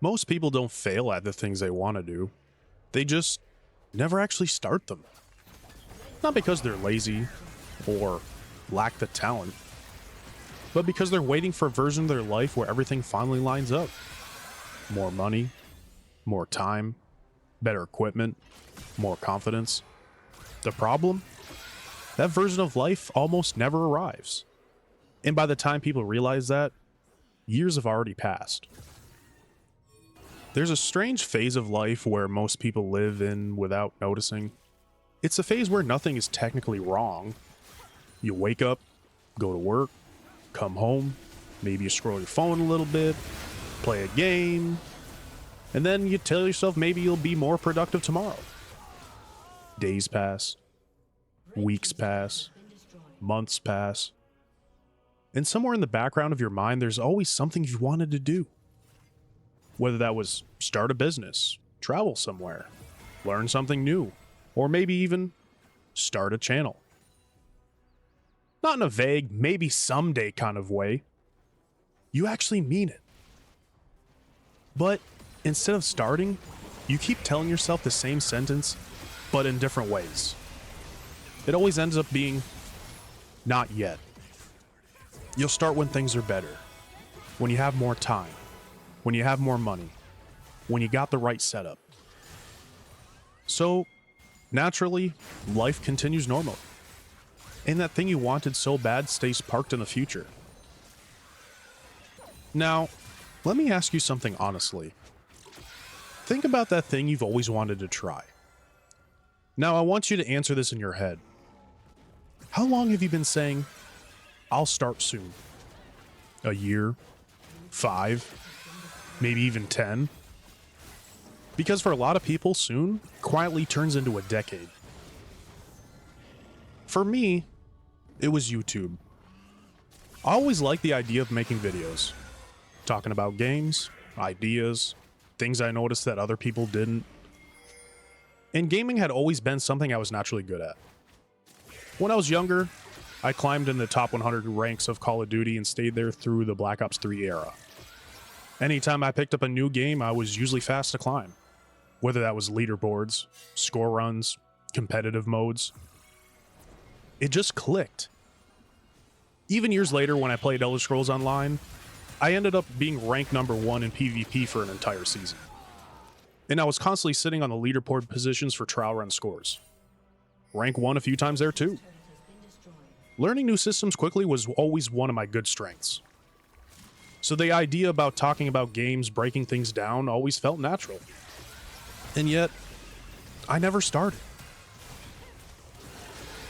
Most people don't fail at the things they want to do. They just never actually start them. Not because they're lazy or lack the talent, but because they're waiting for a version of their life where everything finally lines up. More money, more time, better equipment, more confidence. The problem? That version of life almost never arrives. And by the time people realize that, years have already passed. There's a strange phase of life where most people live in without noticing. It's a phase where nothing is technically wrong. You wake up, go to work, come home, maybe you scroll your phone a little bit, play a game, and then you tell yourself maybe you'll be more productive tomorrow. Days pass, weeks pass, months pass, and somewhere in the background of your mind there's always something you wanted to do. Whether that was start a business, travel somewhere, learn something new, or maybe even start a channel. Not in a vague, maybe someday kind of way. You actually mean it. But instead of starting, you keep telling yourself the same sentence, but in different ways. It always ends up being, not yet. You'll start when things are better, when you have more time, when you have more money, when you got the right setup. So, naturally, life continues normal. And that thing you wanted so bad stays parked in the future. Now, let me ask you something honestly. Think about that thing you've always wanted to try. Now, I want you to answer this in your head. How long have you been saying, I'll start soon? A year? 5? Maybe even 10? Because for a lot of people, soon quietly turns into a decade. For me, it was YouTube. I always liked the idea of making videos, talking about games, ideas, things I noticed that other people didn't. And gaming had always been something I was naturally good at. When I was younger, I climbed in the top 100 ranks of Call of Duty and stayed there through the Black Ops 3 era. Anytime I picked up a new game, I was usually fast to climb. Whether that was leaderboards, score runs, competitive modes. It just clicked. Even years later, when I played Elder Scrolls Online, I ended up being ranked number 1 in PvP for an entire season. And I was constantly sitting on the leaderboard positions for trial run scores. Rank 1 a few times there too. Learning new systems quickly was always one of my good strengths. So the idea about talking about games, breaking things down, always felt natural. And yet, I never started.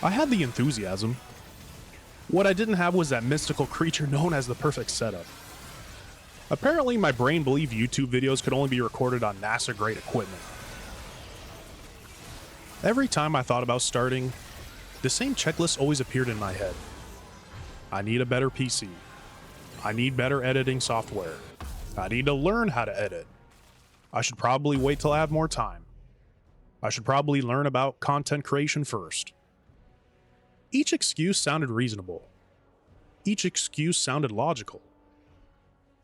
I had the enthusiasm. What I didn't have was that mystical creature known as the perfect setup. Apparently, my brain believed YouTube videos could only be recorded on NASA-grade equipment. Every time I thought about starting, the same checklist always appeared in my head. I need a better PC. I need better editing software. I need to learn how to edit. I should probably wait till I have more time. I should probably learn about content creation first. Each excuse sounded reasonable. Each excuse sounded logical.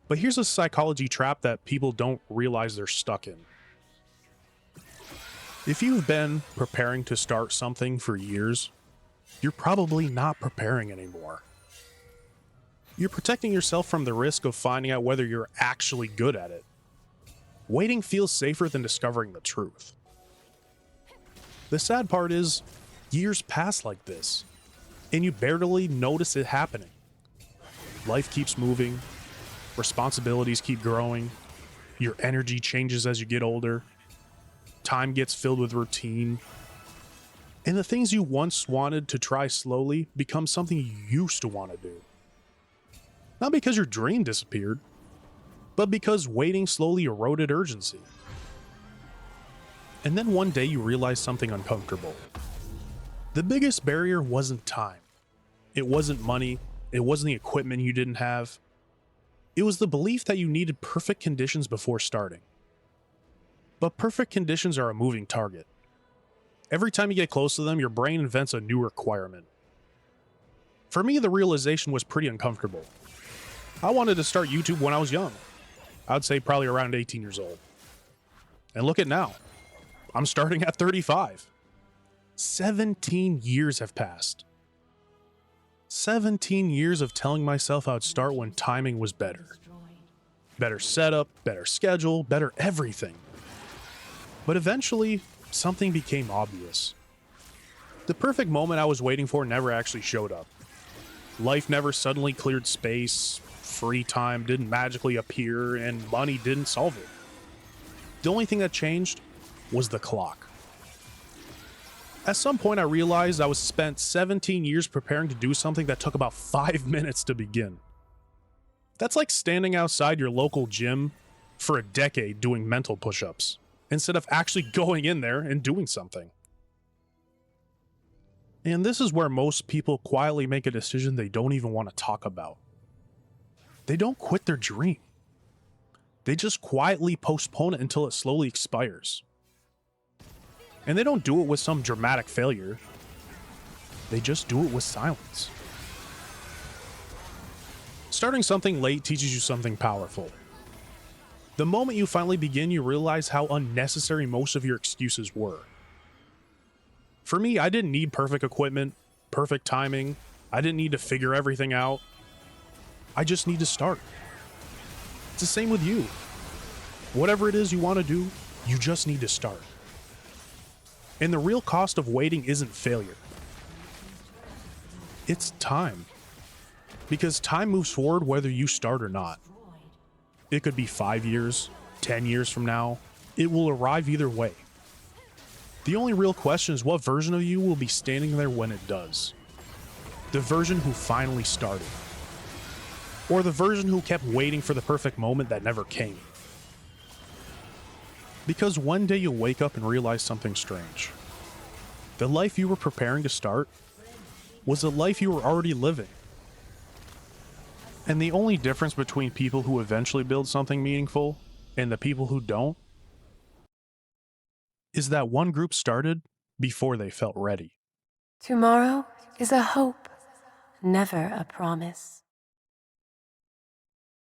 But here's a psychology trap that people don't realize they're stuck in. If you've been preparing to start something for years, you're probably not preparing anymore. You're protecting yourself from the risk of finding out whether you're actually good at it. Waiting feels safer than discovering the truth. The sad part is, years pass like this, and you barely notice it happening. Life keeps moving, responsibilities keep growing, your energy changes as you get older, time gets filled with routine, and the things you once wanted to try slowly become something you used to want to do. Not because your dream disappeared, but because waiting slowly eroded urgency. And then one day you realize something uncomfortable. The biggest barrier wasn't time. It wasn't money. It wasn't the equipment you didn't have. It was the belief that you needed perfect conditions before starting. But perfect conditions are a moving target. Every time you get close to them, your brain invents a new requirement. For me, the realization was pretty uncomfortable. I wanted to start YouTube when I was young. I would say probably around 18 years old. And look at now. I'm starting at 35. 17 years have passed. 17 years of telling myself I'd start when timing was better. Better setup, better schedule, better everything. But eventually, something became obvious. The perfect moment I was waiting for never actually showed up. Life never suddenly cleared space, free time didn't magically appear, and money didn't solve it. The only thing that changed was the clock. At some point I realized I was spent 17 years preparing to do something that took about 5 minutes to begin. That's like standing outside your local gym for a decade doing mental push-ups, instead of actually going in there and doing something. And this is where most people quietly make a decision they don't even want to talk about. They don't quit their dream. They just quietly postpone it until it slowly expires. And they don't do it with some dramatic failure. They just do it with silence. Starting something late teaches you something powerful. The moment you finally begin, you realize how unnecessary most of your excuses were. For me, I didn't need perfect equipment, perfect timing. I didn't need to figure everything out. I just need to start. It's the same with you. Whatever it is you want to do, you just need to start. And the real cost of waiting isn't failure. It's time. Because time moves forward whether you start or not. It could be 5 years, 10 years from now. It will arrive either way. The only real question is what version of you will be standing there when it does. The version who finally started. Or the version who kept waiting for the perfect moment that never came. Because one day you'll wake up and realize something strange. The life you were preparing to start was a life you were already living. And the only difference between people who eventually build something meaningful and the people who don't is that one group started before they felt ready. Tomorrow is a hope, never a promise.